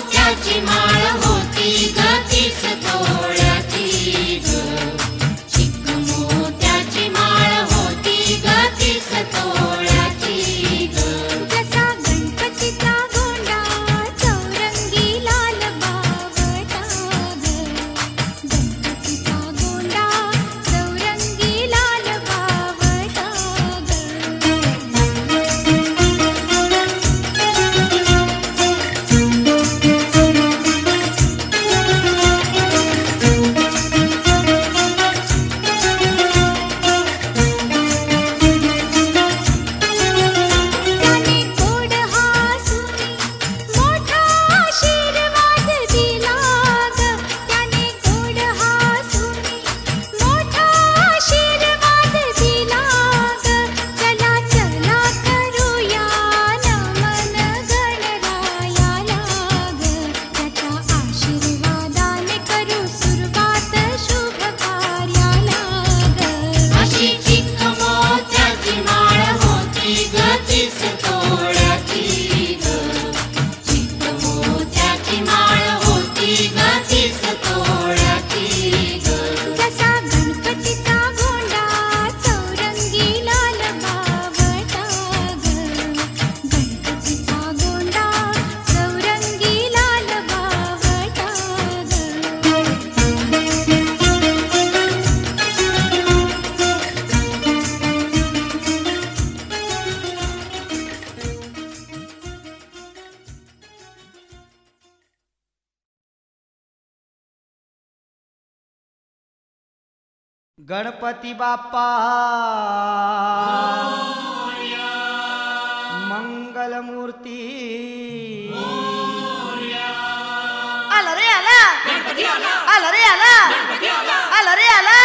मोत्याची माळ होती ग 30 तोळ्याची ग. चिक मोत्याची माळ होती ग 30 तोळ्याची ग. जसा गणपतीचा गोंडा चौरंगी लाल बावटा ग. गणपतीचा गोंडा चौरंगी लाल बावटा ग. त्याने गोड हसून मोठा आशीर्वाद दिला ग. त्याने गोड हसून मोठा आशीर्वाद दिला ग. चला चला करूया नमन गणरायाला ग. त्याच्या आशीर्वादाने करू सुरुवात शुभ कार्याला ग. अशी चिक मोत्याची माळ होती ग 30 तोळ्याची ग. चिक मोत्याची माळ होती ग 30 तोळ्याची ग. जसा गणपतीचा गोंडा चौरंगी लाल बावटा ग. गणपतीचा गोंडा चौरंगी लाल बावटा गणपती बाप्पा मंगलमूर्ती आला रे आला आला रे आला आला रे आला.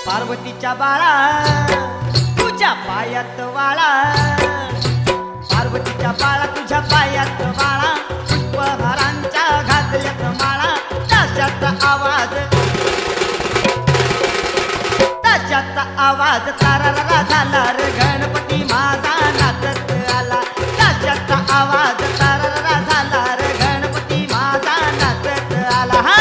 पार्वतीच्या बाळा तुझ्या पायात वाळा. पार्वतीच्या बाळा तुझ्या पायात वाळा. पुष्पहारांच्या घातल्यात माळा. ताशाचा आवाज तारारा झाला रे. गणपती माझा नाचत आला. ताशाचा आवाज तारारा झाला रे. गणपती माझा नाचत आला. हा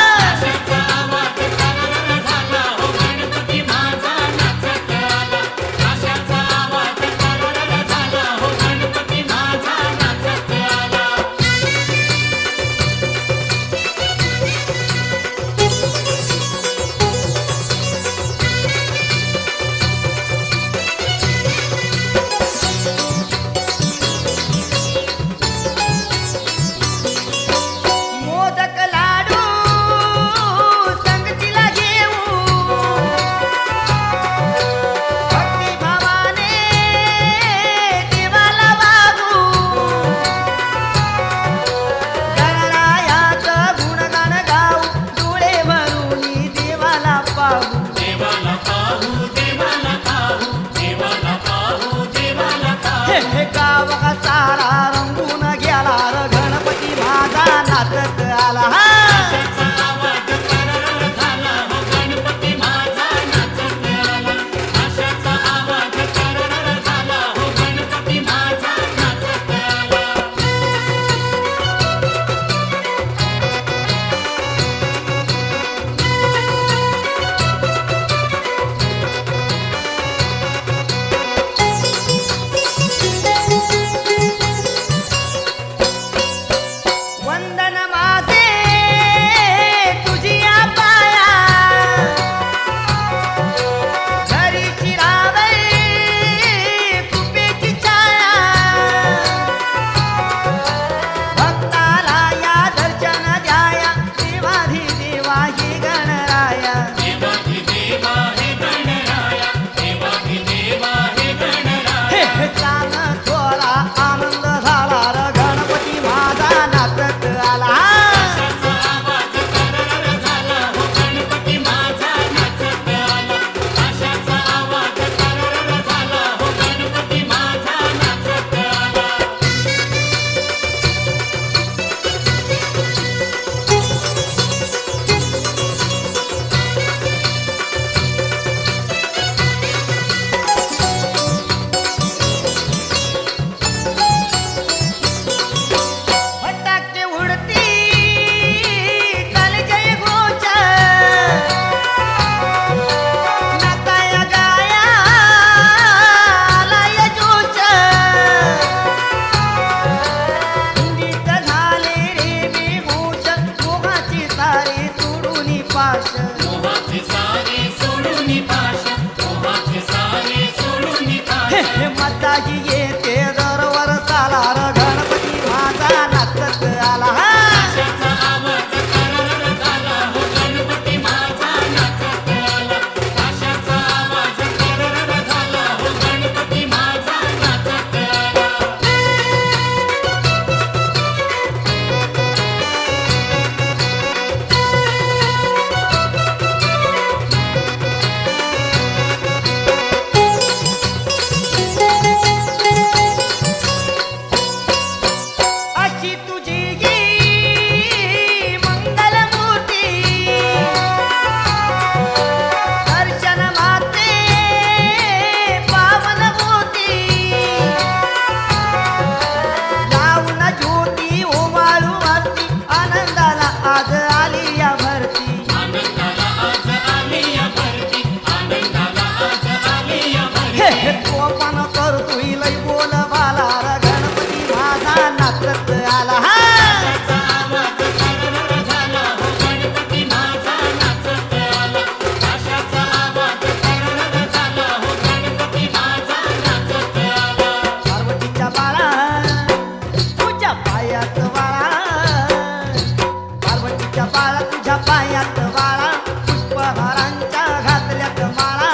मोहाचे सारे सोडून पाशा मोहाचे सारे सोडून पाशा मताही येते दर वर्षाला र गणपती माझा नाचत आला ताशाचा आवाज तररर झाला हो गणपती माझा नाचत आला ताशाचा आवाज तररर झाला हो गणपती माझा नाचत आला अशी तुझी ही मंगलमूर्ती दर्शन माते पावनमूर्ती लावून ज्योती उमाळू वरती आनंदाला आज आली या भरती आनंदाला आज आली या भरती आनंदाला आज आली या हे भरती हे तोपण करतोय लय बोल बाला र गणपती माझा नाचत आला ताशाचा आवाज तररर झाला हो गणपती माझा नाचत आला ताशाचा आवाज तररर झाला हो गणपती माझा नाचत आला पार्वतीच्या बाळा तुझ्या पायात वाळा पार्वतीच्या बाळा तुझ्या पायात वाळा पुष्पहारांच्या घातल्यात माळा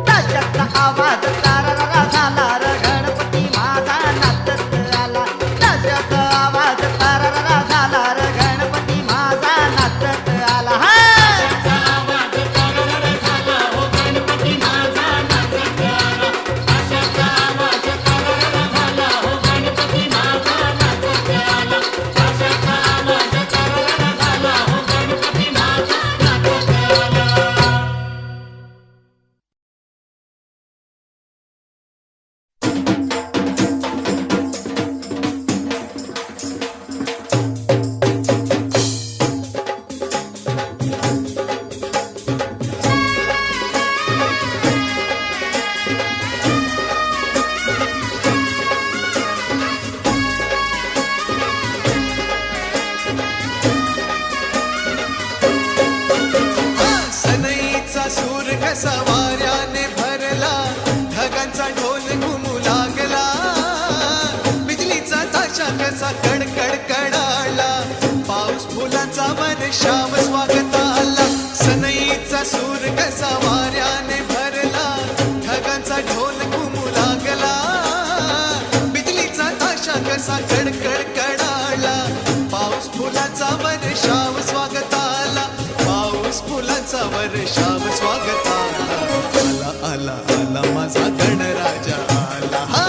ताशाचा आवाज तारारा झाला र गणपती माझा नाचत आला ताशाचा आवाज तारारा झाला र गणपती माझा नाचत आला ताशाचा आवाज तररर झाला हो गणपती माझा नाचत आला ताशाचा आवाज तररर झाला हो गणपती माझा नाचत आला ताशाचा आवाज तररर झाला हो गणपती माझा नाचत आला सनईचा सूर कसा वाऱ्याने भरला ढगांचा ढोल घुमू लागला बिजलीचा ताशा कसा कडकड कडाला पाऊस फुलांचा वर्षाव स्वागत आला सनईचा सूर कसा वाऱ्याने भरला ढगांचा ढोल घुमू लागला बिजलीचा ताशा कसा कडकड कडाला पाऊस फुलांचा वर्षाव स्वागत आला पाऊस फुलांचा वर्षाव स्वागत आला आला आला माझा गणराजा आला हा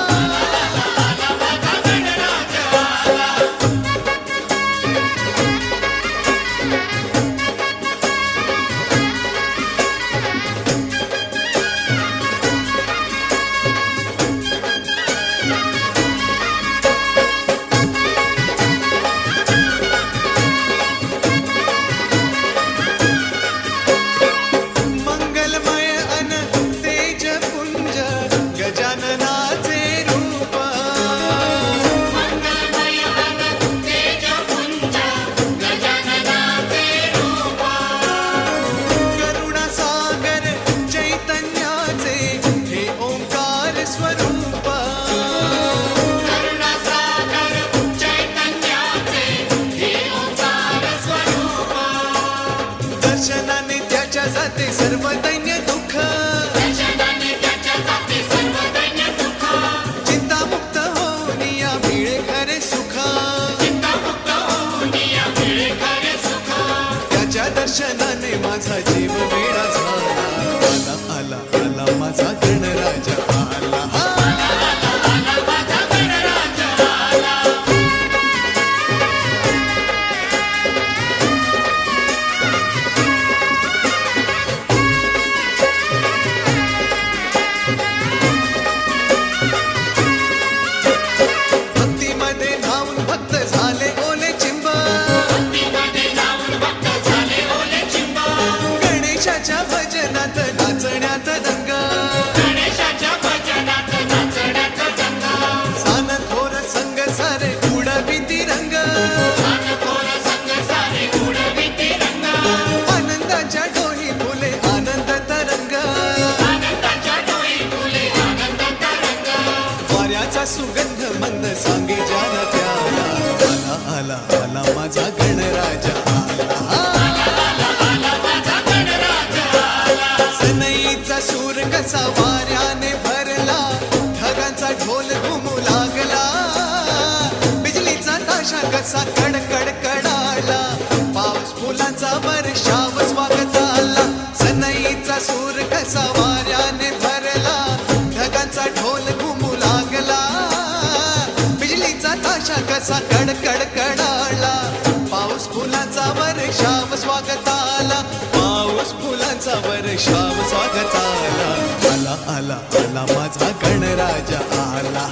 मंगलमय अन तेजपुंज गजाननाचे रूप मंगलमय अन तेजपुंज गजाननाचे रूप करुणासागर चैतन्याचे हे ओंकार स्वरूप करुणासागर चैतन्याचे हे ओंकार स्वरूप दर्शनाने त्याच्या जाते सर्व दैन्य दुःख दर्शनाने त्याच्या जाते सर्व दैन्य दुःख चिंतामुक्त होऊन या मिळे खरे सुख चिंतामुक्त होऊन या मिळे खरे सुख त्याच्या दर्शनाने माझा जीव वेडा झाला आला आला आला माझा गणराजा आला हा माझा गणराज आला गणराजा आला सनईचा सूर कसा वाऱ्याने भरला ढगांचा ढोल घुमू लागला बिजलीचा ताशा कसा कडकड कडाला पाऊस फुलांचा वर्षाव स्वागत आला सनईचा सूर कसा वाऱ्याने भरला ढगांचा ढोल घुमू लागला बिजलीचा ताशा कसा कडकड कडाला पाऊस फुलांचा वर्षाव स्वागत आला पाऊस फुलांचा वर्षाव स्वागत आला आला आला आला माझा गणराजा आला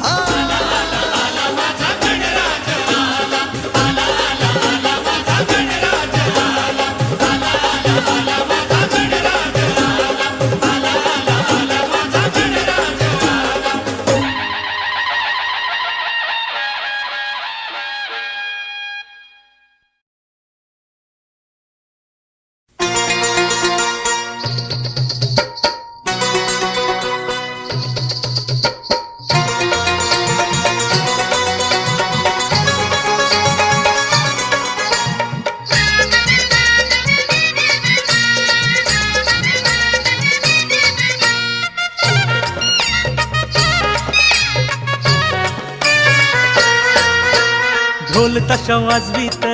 ढोल ताशा वाजवीत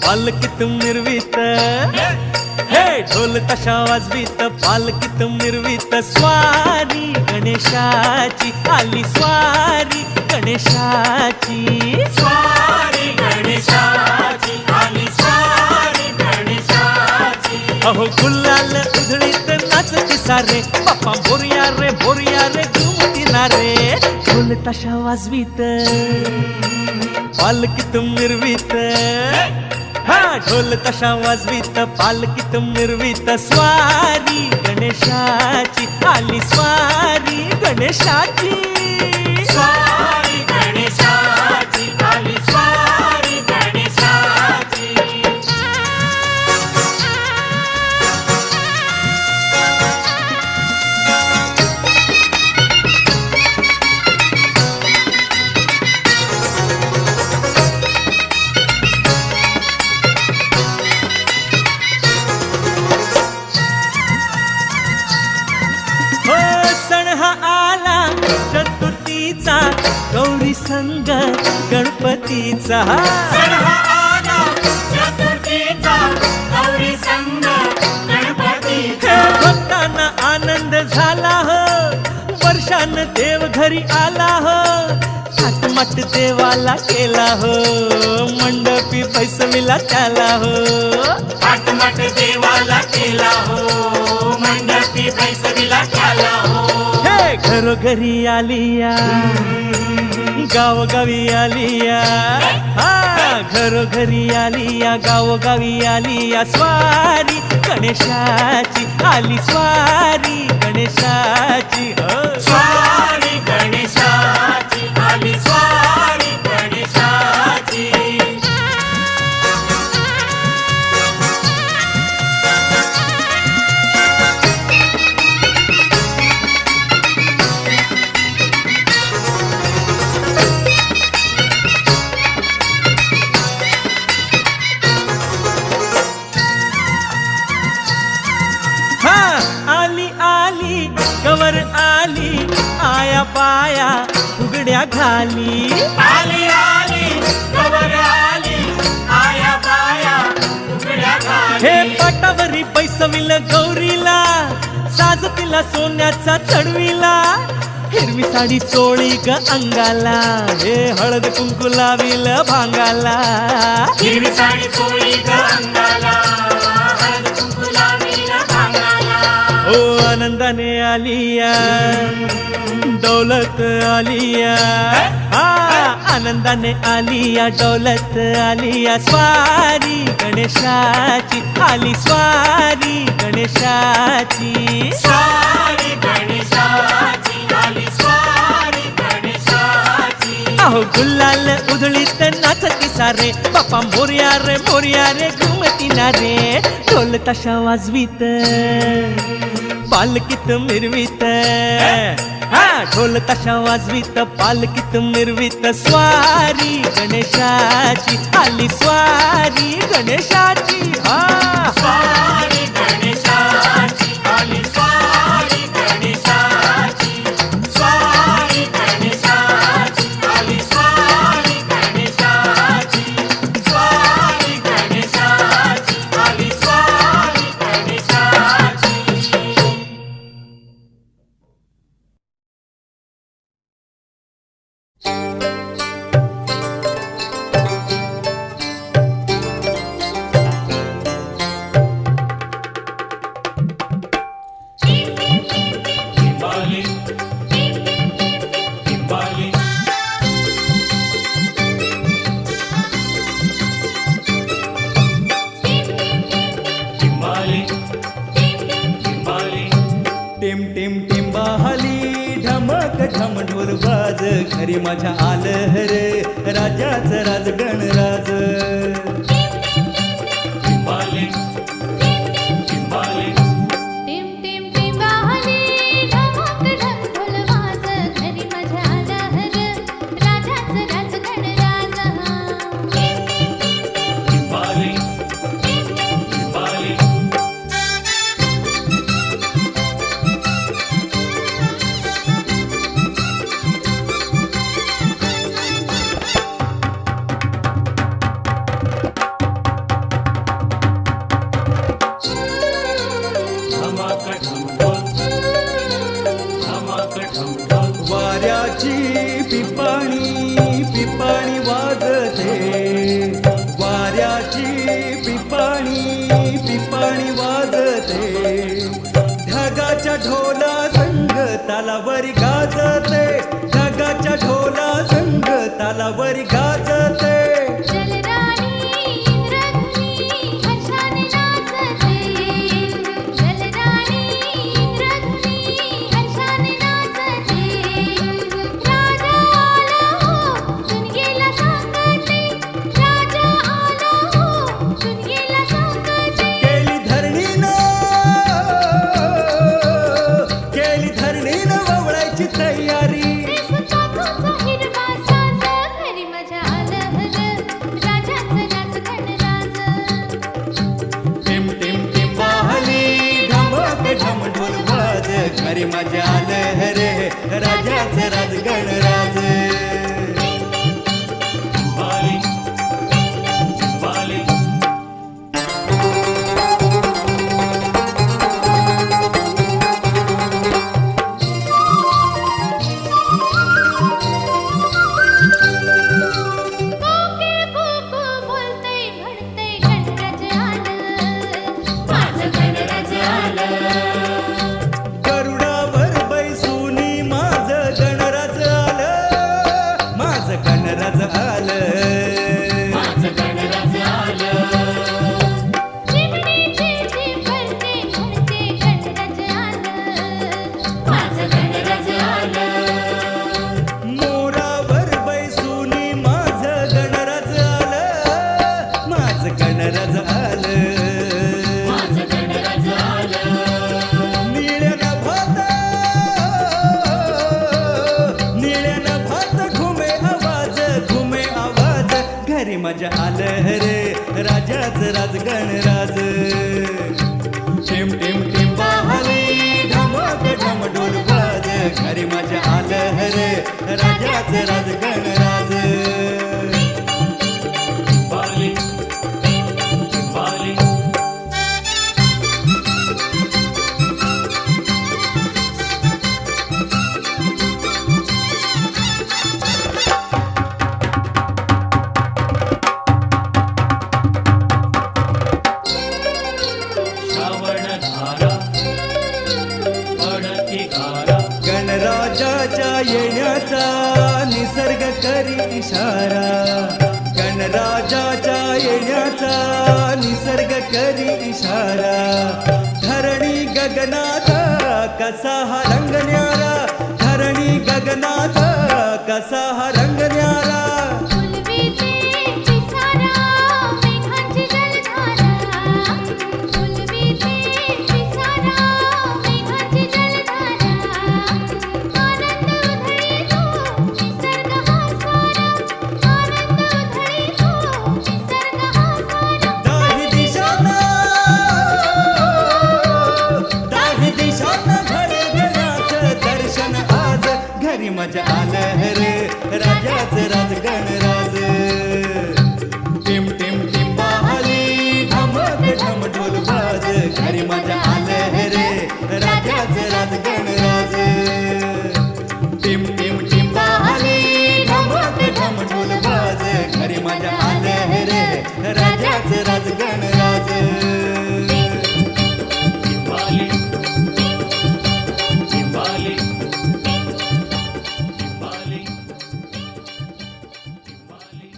पालखीत मिरवीत हे ढोल ताशा वाजवीत पालखीत मिरवीत स्वारी गणेशाची आली स्वारी गणेशाची स्वारी गणेशाची आली स्वारी गणेशाची अहो गुलाल उधळीत नाचती सारे बाप्पा बोरिया रे घुमतीना रे ढोल ताशा वाजवीत पालखीत मिरवीत हा ढोल ताशा वाजवीत पालखीत मिरवीत स्वारी गणेशाची आली स्वारी गणेशाची स्वारी गणेशाची आली स्वारी गणेशाची हो सण हा आला चतुर्थीचा गौरी संग गणपतीचा सण हा आला चतुर्थीचा गौरी संग गणपतीचा हे भक्तांना आनंद झाला हो वर्षान देव घरी आला हो थाटमाट देवाला केला हो मंडपी पैसवीला त्याला हो आटमट देवाला केला हो मंडपी पैसविला केला हो हे घरोघरी आलिया गावोगावी आलिया हा घरोघरी आलिया गावोगावी आलिया स्वारी गणेशाची आली स्वारी गणेशाची हो स्वारी गणेशाची आली स्वारी गणेशाची हा आली आली कवर आली आया पाया उघड्या घाली आली आली कवर आली आया बाया उघड्या हे घाली पाटावरी पैसविल गौरीला साज तिला सोन्याचा चढविला हिरवी साडी चोळी ग अंगाला हे हळद कुंकू लाविल भांगाला हिरवी साडी चोळी ग अंगाला हळद कुंकू लावील भांगाला ओ आनंदाने आलिया दौलत आलिया हा आनंदाने आलिया दौलत आलिया स्वारी गणेशाची आली स्वारी गणेशाची स्वारी गणेशाची आली स्वारी गणेशाची अहो गुलाल उधळीत नाचती सारे बापा मोर्या रे घुमती ना रे ढोल ताशा वाजवीत पालकीत मिरवीत हा ढोल ताशा वाजवीत पालकीत मिरवीत स्वारी गणेशाची आली स्वारी गणेशाची हा स्वारी गणेशाची आली स्वारी गणेशाची स्वारी गणेशाची आली स्वारी गणेशाची स्वारी गणेशाची आली स्वारी गणेशाची Timbali, Timbali. Timbali, Timbali. टिम टिम टिंबाहली ढमक ढम ढोल बाज घरी माझ्या आलं रे राजाचं राज गणराज Timbali, Timbali. टिम टिम टिंबाहली ढमक ढम ढोल वाज घरी माझ्या आला हर राजाचं राज गणराज टिम टिम टिम टिम Timbali, Timbali. धमाकढम ढोल, धमाकढम ढोल. वाऱ्याची पिपाणी पिपाणी वाजते वाऱ्याची पिपाणी पिपाणी वाजते ढगाच्या ढोला संग तालावरी गाजते ढगाच्या ढोला संग तालावरी गाजते जलराणी इंद्रधुनी हर्षाने नाचते जलराणी इंद्रधुनी हर्षाने नाचते राजा आला हो चुनगेला सांगते राजा आला हो चुनगेला सांगते केली धरणीनं ववळायची तयारी सुताचा हिरवा साज घरी माझ्या आलं हर राजाचं राज गणराज टिम टिम टिंबाहली ढमक ढम ढोल वाज घरी माझ्या आलं रे राजाचं राज गणराज Timbali, Timbali. कोकिळ कुकू बोलते म्हणते गणराज आलं माझं गणराज आलं गरुडावर बैसूनी माझं गणराज आलं माझं गणराज आलं माझं गणराज आलं. चिमणीची जीभ भरते म्हणते गणराज आलं माझं गणराज आलं मोरावर बैसूनी माझं गणराज आलं माझं गणराज आलं माझं गणराज आलं. निळ्या नभात घुमे आवाज घरी मजा आलं रे राजाचं राज गणराज टिम टिम टिंबाहली ढमक ढम ढोल वाज घरी मजा आलं रे राजाचं राज गणराज Timbali, Timbali. श्रावण धारा पडती गारा. गणराजाच्या येण्याचा निसर्ग करी इशारा गणराजाच्या येण्याचा निसर्ग करी इशारा धरणी गगनात कसा हा रंग न्यारा धरणी गगनात कसा हा रंग न्यारा राजाचं राज गणराज चिंबाली चिंबाली चिंबाली चिंबाली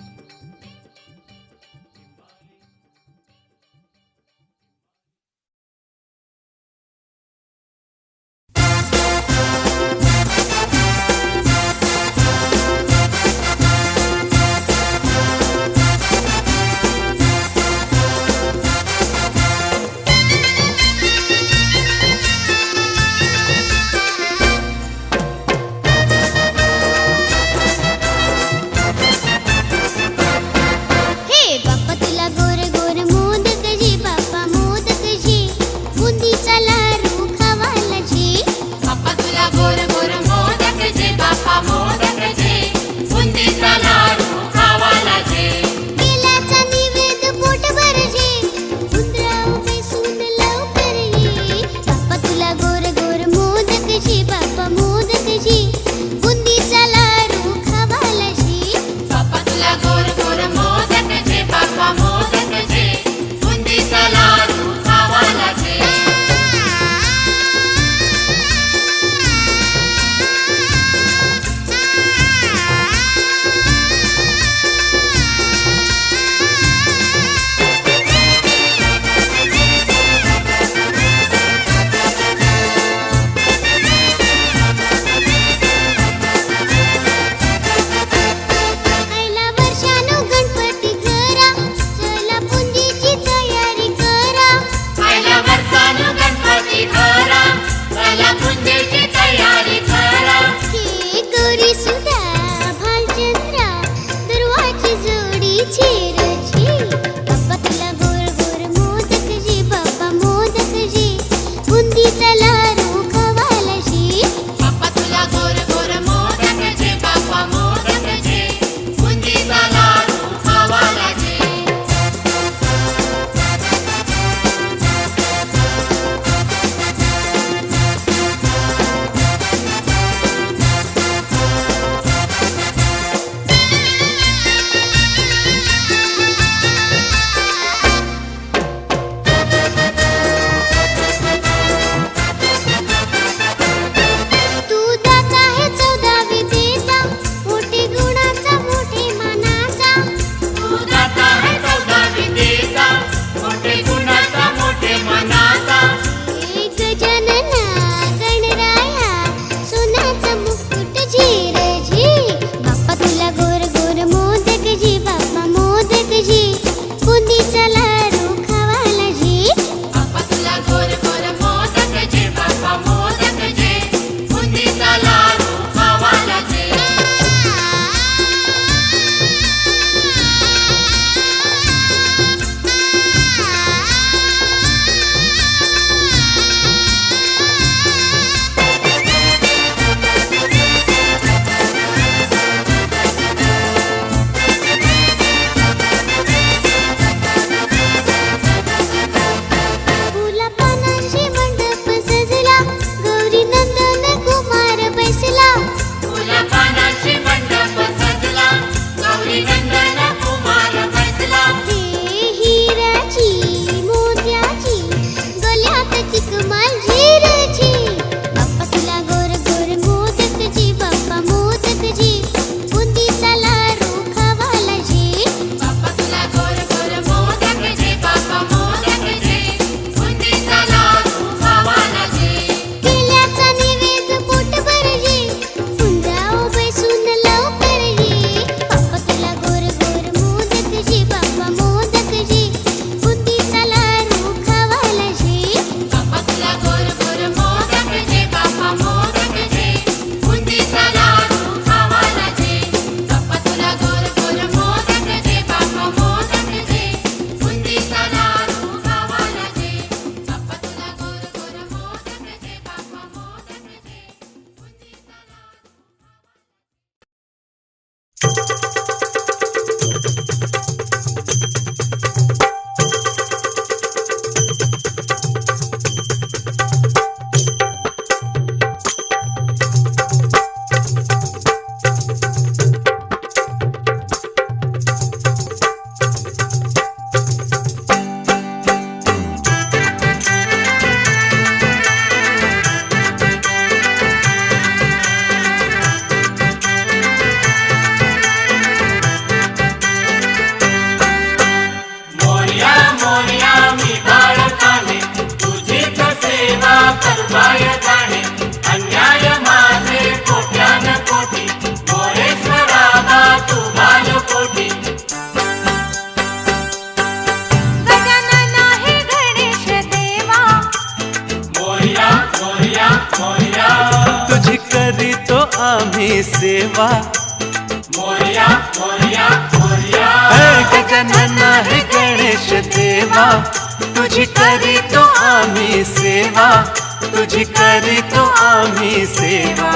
मोरया मी बाळकाने तुझीच सेवा करवाय जाणे अन्याय माझे कोट्यान कोटी मोरेश्वरा बा तू बालकोटी गजानन आहे गणेश देवा मोरया मोरया मोरया तुझी करीतो आम्ही सेवा मोरया मोरया मोरया गजानन आहे गणेश देवा तुझी करीतो आम्ही सेवा तुझी करीतो आम्ही सेवा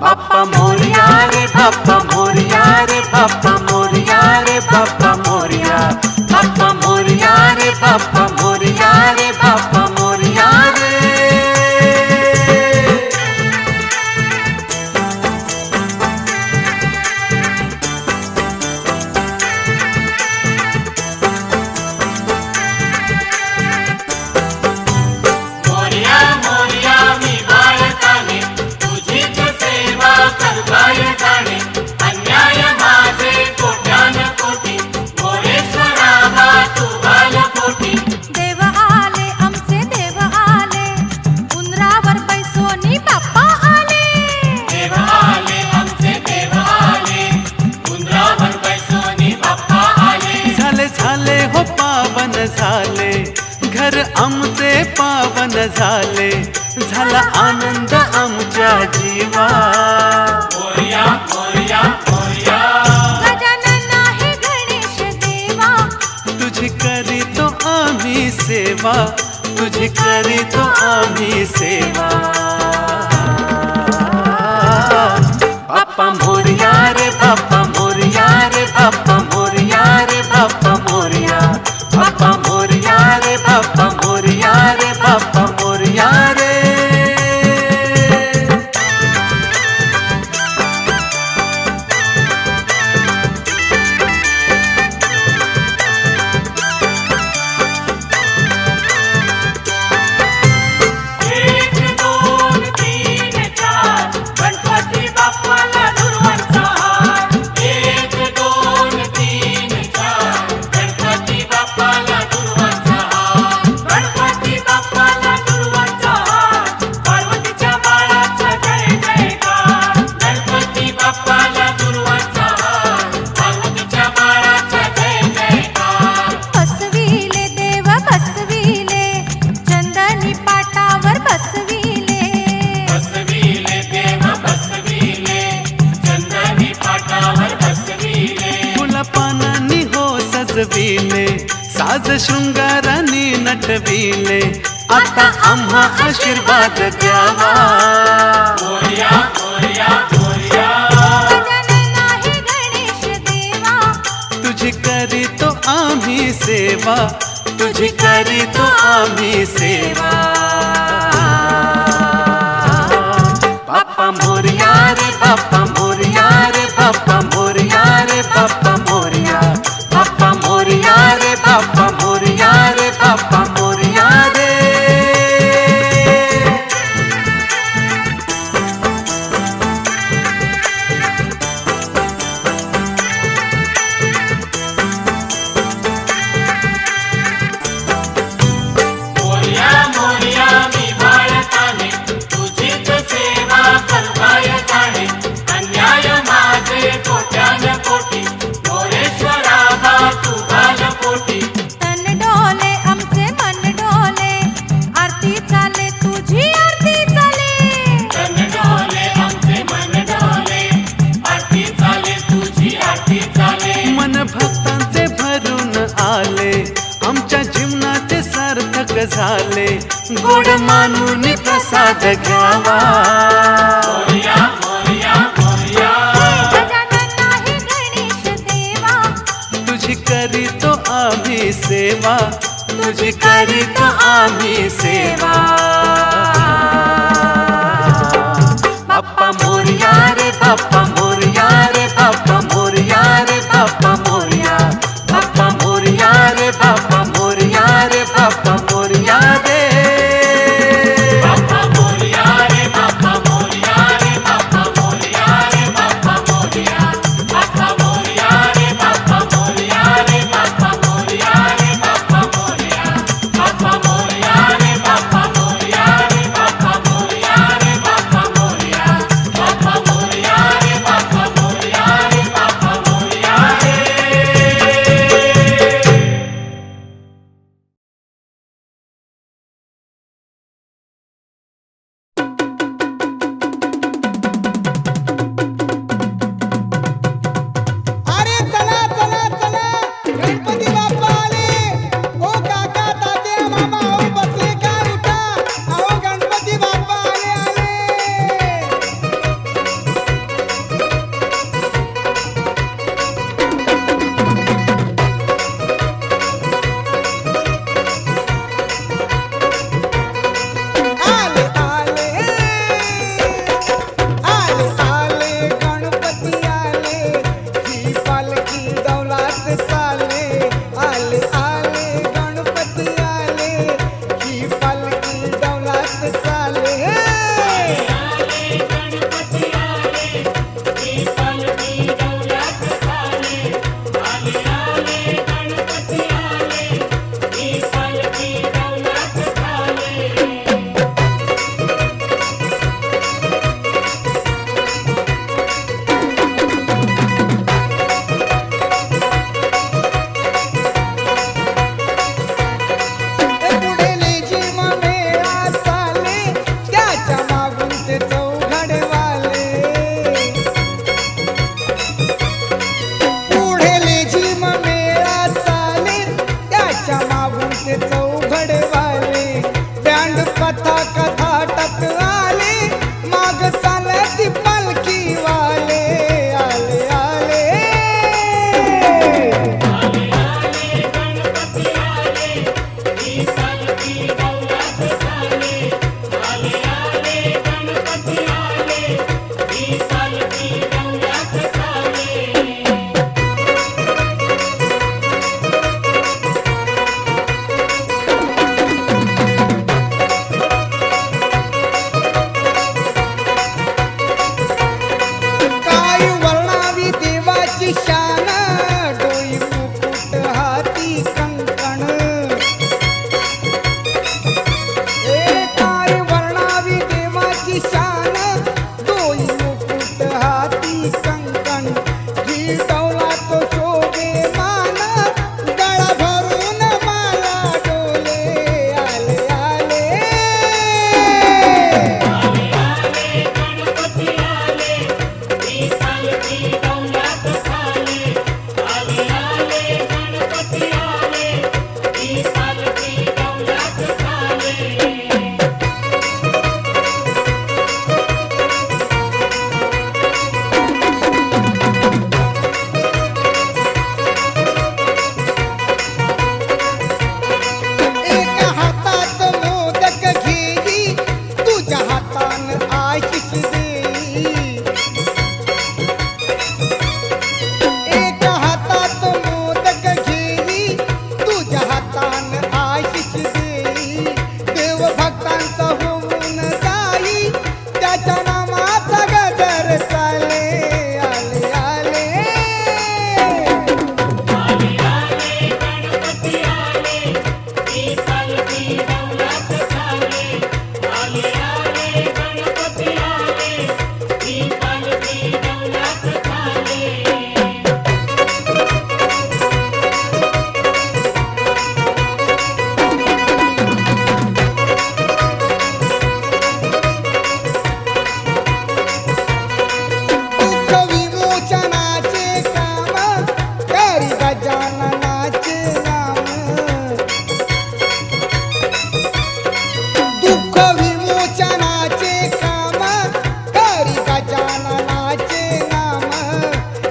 बाप्पा मोरया रे बाप्पा मोरया रे बाप्पा मोरया रे बाप्पा मोरया बाप्पा मोरया रे बाप्पा मोरया रे बाप्पा मोरया रे मोरया मोरया मी बाळकाने तुझीच सेवा करवाय जाणे अन्याय माझे कोट्यान कोटी मोरेश्वरा बा तू बालकोटी देव आले आमचे देव आले उंदरावर बैसोनी बाप्पा आले देव आले आमचे देव आले उंदरावर बैसोनी बाप्पा आले झाले झाले हो पावन झाले घर आमचे पावन झाले झाला आनंद आमच्या जीवा मोरया मोरया मोरया गजानन आहे गणेश देवा तुझी करीतो आम्ही सेवा तुझी करीतो आम्ही सेवा बाप्पा मोरया रे बाप्पा मोरया रे बाप्पा मोरया रे बाप्पा मोरया बाप्पा मोरया रे बाप्पा मोरया रे बाप्पा मोरया रे एक दोन तीन चार गणपती बाप्पाला दुर्वांचा हार एक दोन तीन चार गणपती बाप्पाला दुर्वांचा हार गणपती बाप्पाला दुर्वांचा हार पार्वतीच्या बाळाचा जय जयकार गणपती बाप्पाला दुर्वांचा हार पार्वतीच्या बाळाचा जय जयकार बसविले देव बसविले चंदनी पाटावर बसविले बसविले देव बसविले चंदनी पाटावर बसविले फुला पानांनी हो सजविले साज शृंगाराने नटविले आता आम्हा आशीर्वाद द्यावा मोरया मोरया मोरया गजानन आहे गणेश देवा तुझी करीतो आम्ही सेवा तुझी करीतो आम्ही सेवा बाप्पा मोरया रे बाप्पा मोरया रे बाप्पा मोरया रे बाप्पा मोरया बाप्पा मोरया रे बाप्पा मोरया रे बाप्पा मोरया रे मोरया मोरया मी बाळकाने तुझीच सेवा करवाय जाणे अन्याय माझे कोट्यान कोटी मोरेश्वरा बा तू बालकोटी तन डोले आमचे मन डोले आरती चाले तुझी आरती चाले तन डोले आमचे मन डोले आरती चाले तुझी आरती चाले मन भक्तांचे भरून आले आमच्या जीवनाचे सार्थक झाले गोड मानून प्रसाद घ्यावा मोरया मोरया मोरया गजानन आहे गणेश देवा तुझी करीतो आम्ही सेवा तुझी करीतो आम्ही सेवा बाप्पा मोरया रे बाप्पा मोरया रे बाप्पा मोरया रे बाप्पा मोरया बाप्पा मोरया रे बाप्पा मोरया रे बाप्पा मोरया रे बाप्पा मोरया रे बाप्पा मोरया रे बाप्पा मोरया रे बाप्पा मोरया बाप्पा मोरया रे बाप्पा मोरया गजाननाचे नाम दुःख विमोचनाचे काम करी गजाननाचे नाम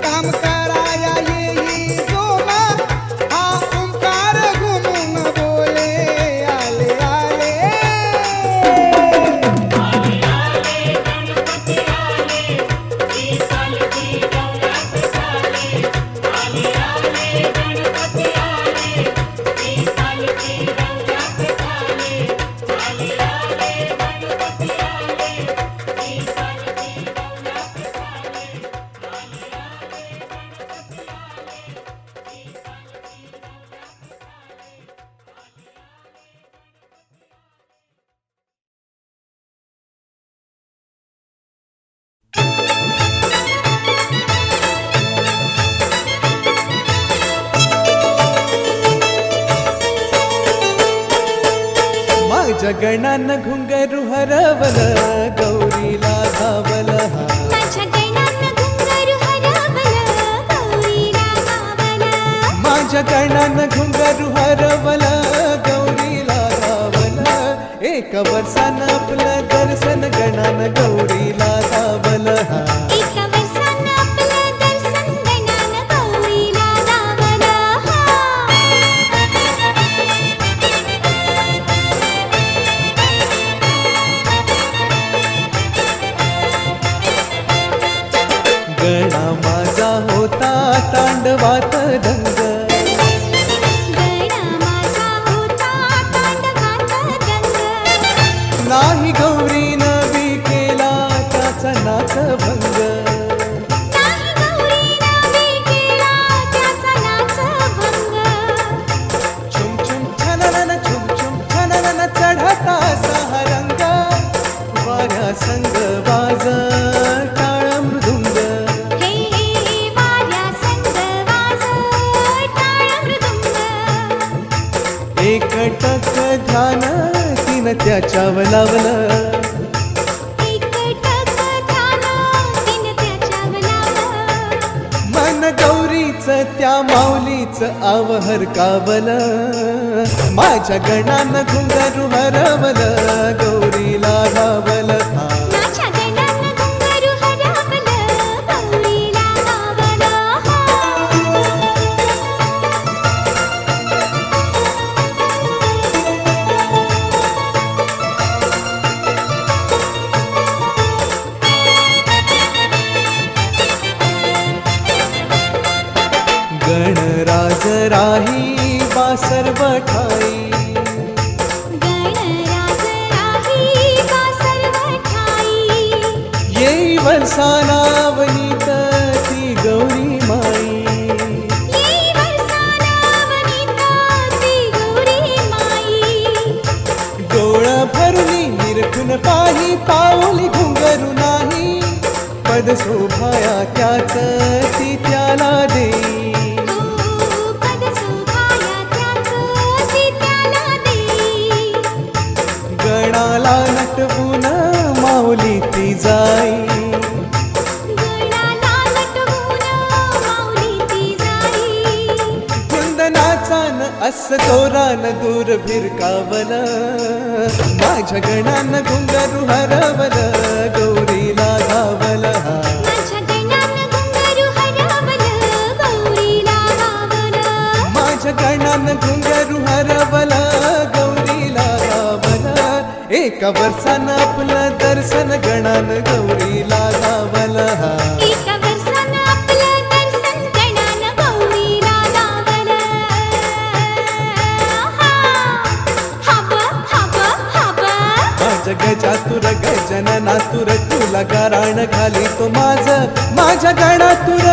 काम कराया येई जोमा हा ओंकार घुमून बोले आले आले माझ्या गणानं घुंगरू हरवल गौरीला धावल हा माझ्या गणानं घुंगरू हरवलं गौरीला गावलं माझ्या गणानं घुंगरू हरवल गौरीला धावल एक वर्षानं आपलं दर्शन गणानं गौरीला धावल हा एका वर्षानं आपलं दर्शन गणानं गौरीला गावलं गणा माझा होता तांडवात दंग गणा माझा होता तांडवात दंग नाही गौरीनं बी केला त्याचा नाच भंग नाही गौरीनं बी केला त्याचा नाच भंग छुम छुम छननन छुम छुम छननन चढता सहा रंग वाऱ्या संग वाज टाळ मृदुंग हे वाऱ्या संग वाज टाळ मृदुंग एकटक ध्यान तिनं त्याच्यावर लावलं एकटक ध्यान तिनं त्याच्यावर लावलं मन गौरीच त्या माऊलीच आवहर कावल माझ्या गणानं घुंगरू हरवल गौरीला धावल हा माझ्या गणानं घुंगरू हरवलं गौरीला गावलं गणराज राही बासर बठाई गणराज राही बासर ठाई येई वर्षाला वनित ती गौरी माई येई वर्षाला वनिता ती गौरी माई डोळ भरुनी निरखून पाही पाऊली घुंगरू नाही पद शोभाया त्याच ती त्याला देई पद शोभाया त्याच ती त्याला देई गणाला नटवून माऊली ती जाई गणाला नटवून माऊली ती जाई कुंदनाचान अस तोरान दूर भिरकावल माझ्या गणानं घुंगरू हरवल गौरीला धावल हा माझ्या गणानं घुंगरू हरवलं गौरीला गावलं माझ्या गणानं घुंगरू हरवल गौरीला धावल एका वर्षानं आपलं दर्शन गणानं गौरीला धावल हा एका वर्षानं आपलं दर्शन गणानं गौरीला गावलं हब हब हब माझ्या गजातुर गजननातुर तुला गाराण घाली तो माझ्या गणातुर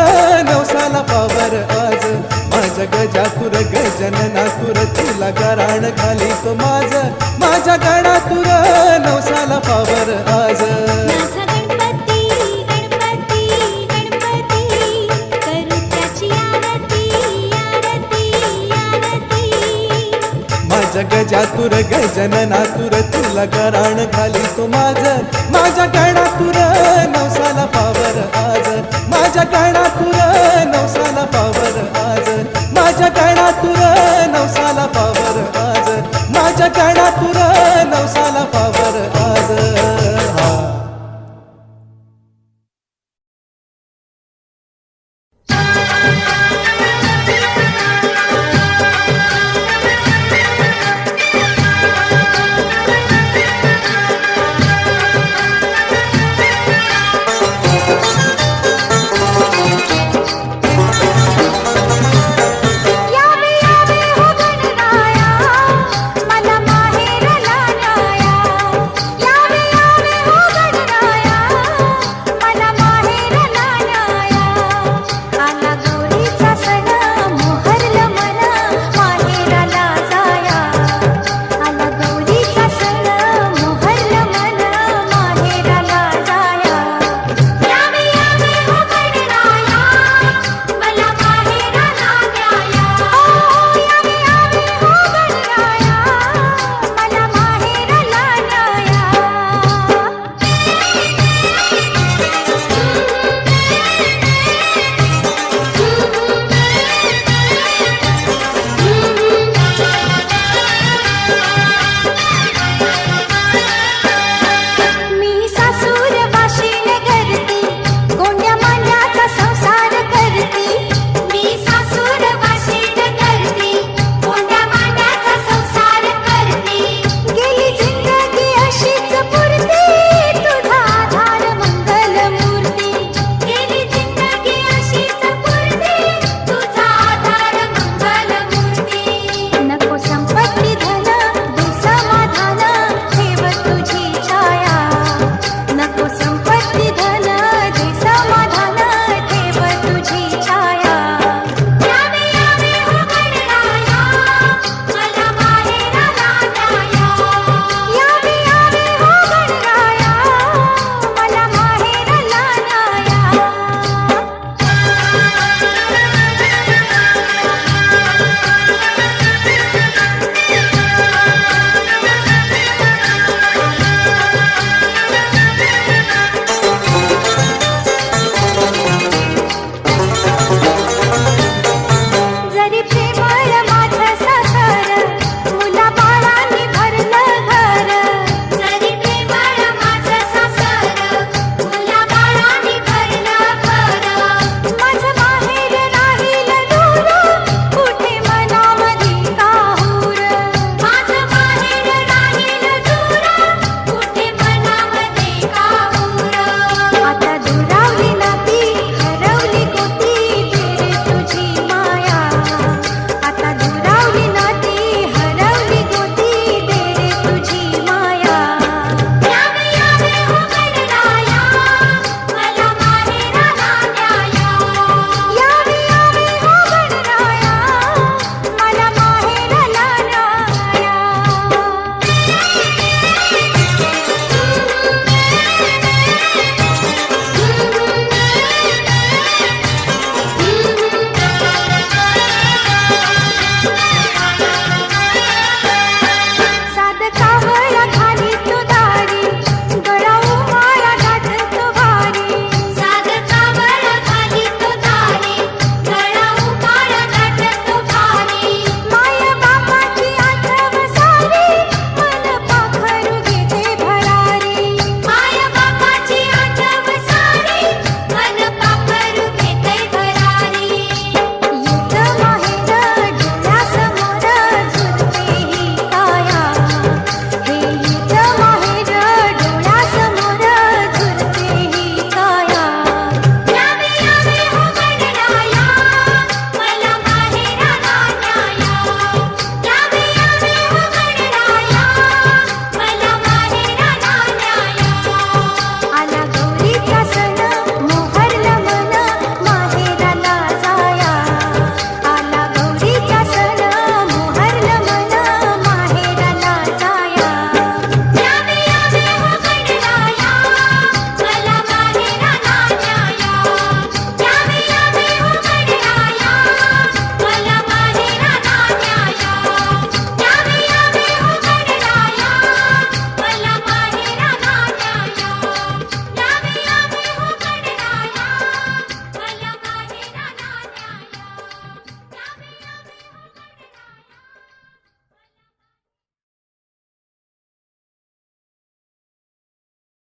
नवसाला पावर आज माझ्या गजातुर गजननातुर तुला गाराण घाली तो माझ्या गणातुर नवसाला पावर आज माझा गणपती गणपती गणपती करू त्याची आरती आरती आरती माझ्या गजातुर गजननातुर तुला गाराण घाली तो माझ्या गणातुर नवसाला पावर आज माझ्या गणातुर नवसाला पावर आज गणातुर नवसा